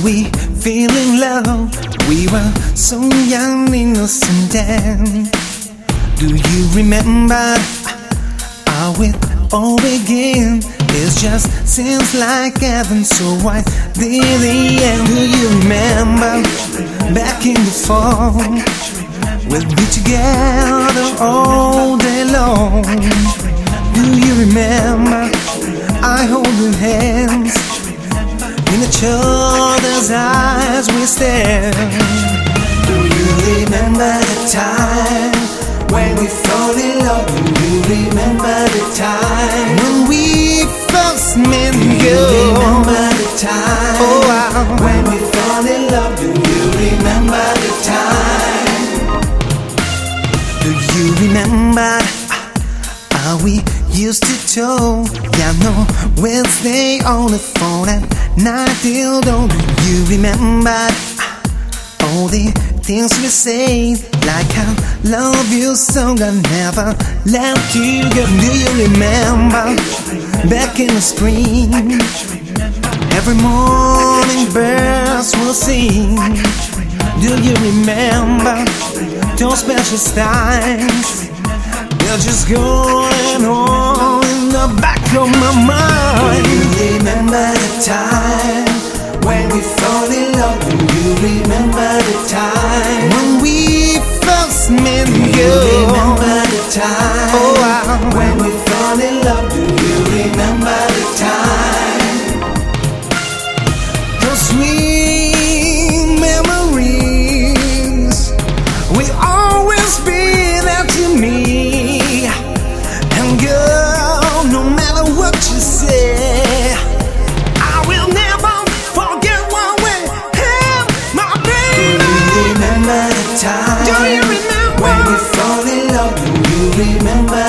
we feel in love? We were so young, innocent then. Do you remember how it all began? It just seems like heaven, so why did the end? Do you remember back in the fall? We'll be together all day long. Do you remember I hold your hands? In each other's eyes we stare. Do you remember the time when we fall in love? Do you remember the time when we first met? Do you remember the time when we fell in love? Do you remember the time? Do you remember how we used to talk? Yeah, no, we'll stay on the phone at night till dawn. Do you remember all the things we say? Like I love you so I never let you go. Do you remember back in the spring? Every morning birds will sing. Do you remember those special times? They're just going on in the back of my mind. Do you remember the time when we fall in love? Do you remember the time when we first met? Do you remember the time when we fell in love? Do you remember the time? Those sweet memories will always be there to me. And girl, no matter what you say, I will never forget what we had, my baby. Do you remember the time? Do you remember when we fall in love? Do you remember